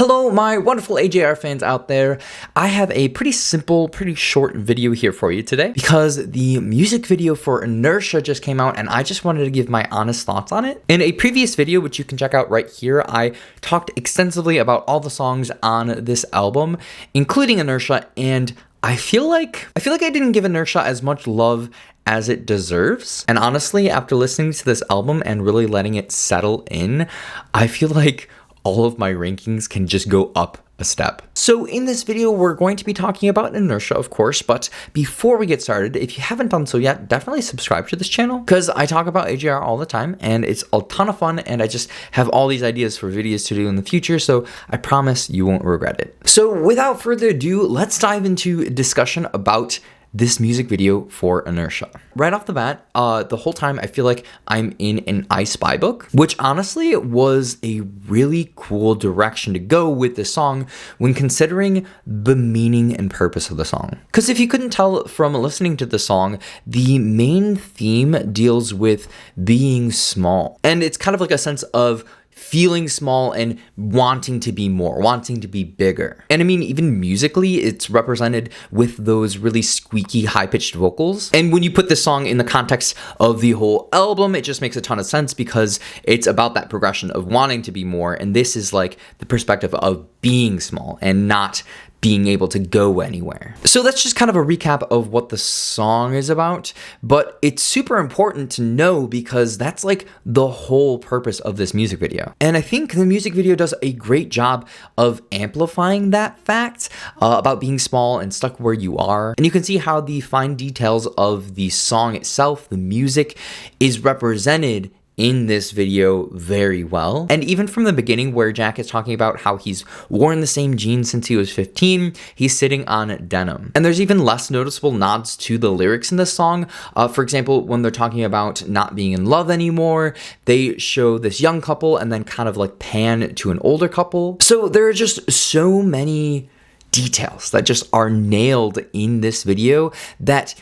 Hello, my wonderful AJR fans out there. I have a pretty simple, pretty short video here for you today because the music video for Inertia just came out and I just wanted to give my honest thoughts on it. In a previous video, which you can check out right here, I talked extensively about all the songs on this album, including Inertia, and I feel like I didn't give Inertia as much love as it deserves. And honestly, after listening to this album and really letting it settle in, I feel like all of my rankings can just go up a step. So in this video, we're going to be talking about Inertia, of course, but before we get started, if you haven't done so yet, definitely subscribe to this channel because I talk about AJR all the time and it's a ton of fun and I just have all these ideas for videos to do in the future, so I promise you won't regret it. So without further ado, let's dive into discussion about this music video for Inertia. Right off the bat, the whole time I feel like I'm in an I Spy book, which honestly was a really cool direction to go with this song when considering the meaning and purpose of the song. Because if you couldn't tell from listening to the song, the main theme deals with being small. And it's kind of like a sense of feeling small and wanting to be more, wanting to be bigger. And I mean, even musically, it's represented with those really squeaky, high-pitched vocals. And when you put this song in the context of the whole album, it just makes a ton of sense because it's about that progression of wanting to be more. And this is like the perspective of being small and not being able to go anywhere. So that's just kind of a recap of what the song is about, but it's super important to know because that's like the whole purpose of this music video. And I think the music video does a great job of amplifying that fact about being small and stuck where you are. And you can see how the fine details of the song itself, the music, is represented in this video very well. And even from the beginning where Jack is talking about how he's worn the same jeans since he was 15, he's sitting on denim. And there's even less noticeable nods to the lyrics in this song. For example, when they're talking about not being in love anymore, they show this young couple and then kind of like pan to an older couple. So there are just so many details that just are nailed in this video that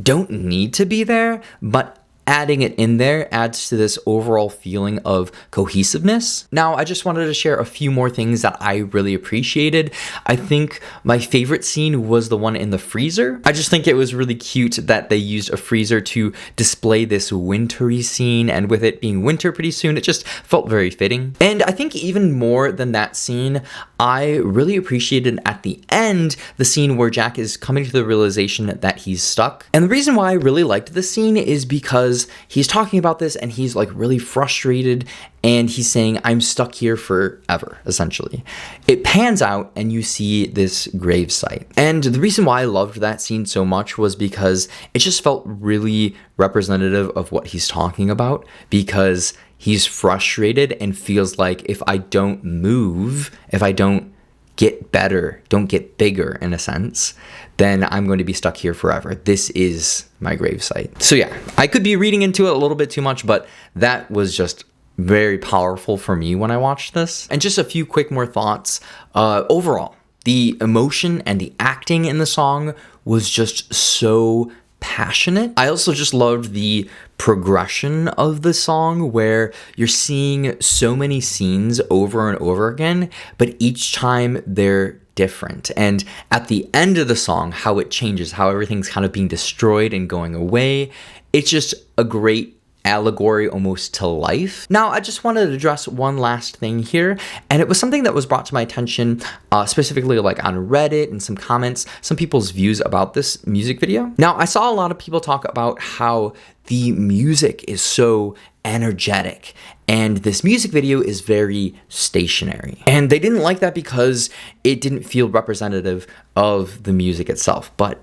don't need to be there, but adding it in there adds to this overall feeling of cohesiveness. Now, I just wanted to share a few more things that I really appreciated. I think my favorite scene was the one in the freezer. I just think it was really cute that they used a freezer to display this wintry scene, and with it being winter pretty soon, it just felt very fitting. And I think even more than that scene, I really appreciated at the end the scene where Jack is coming to the realization that he's stuck. And the reason why I really liked this scene is because he's talking about this and he's like really frustrated and he's saying, I'm stuck here forever, essentially. It pans out and you see this gravesite. And the reason why I loved that scene so much was because it just felt really representative of what he's talking about, because he's frustrated and feels like if I don't move, if I don't get better, don't get bigger in a sense, then I'm going to be stuck here forever. This is my gravesite. So yeah, I could be reading into it a little bit too much, but that was just very powerful for me when I watched this. And just a few quick more thoughts. Overall, the emotion and the acting in the song was just so passionate. I also just loved the progression of the song where you're seeing so many scenes over and over again, but each time they're different. And at the end of the song, how it changes, how everything's kind of being destroyed and going away. It's just a great allegory almost to life. Now, I just wanted to address one last thing here, and it was something that was brought to my attention specifically like on Reddit and some comments, some people's views about this music video. Now, I saw a lot of people talk about how the music is so energetic and this music video is very stationary. And they didn't like that because it didn't feel representative of the music itself. But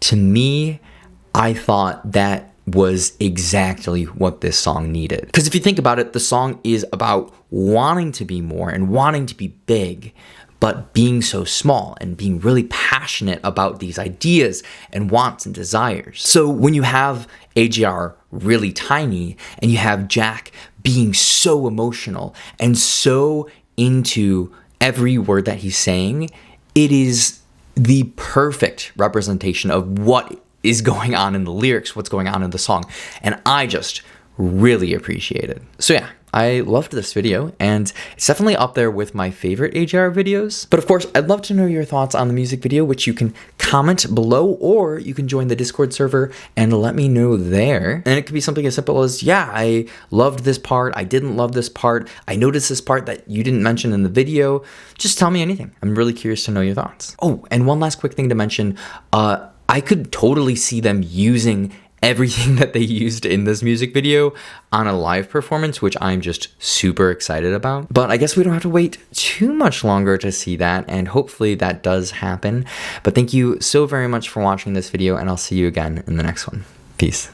to me, I thought that was exactly what this song needed. Because if you think about it, the song is about wanting to be more and wanting to be big, but being so small and being really passionate about these ideas and wants and desires. So when you have AJR really tiny and you have Jack being so emotional and so into every word that he's saying, it is the perfect representation of what is going on in the lyrics, what's going on in the song. And I just really appreciate it. So yeah, I loved this video, and it's definitely up there with my favorite AJR videos. But of course, I'd love to know your thoughts on the music video, which you can comment below, or you can join the Discord server and let me know there. And it could be something as simple as, yeah, I loved this part, I didn't love this part, I noticed this part that you didn't mention in the video. Just tell me anything. I'm really curious to know your thoughts. Oh, and one last quick thing to mention, I could totally see them using everything that they used in this music video on a live performance, which I'm just super excited about. But I guess we don't have to wait too much longer to see that, and hopefully that does happen. But thank you so very much for watching this video, and I'll see you again in the next one. Peace.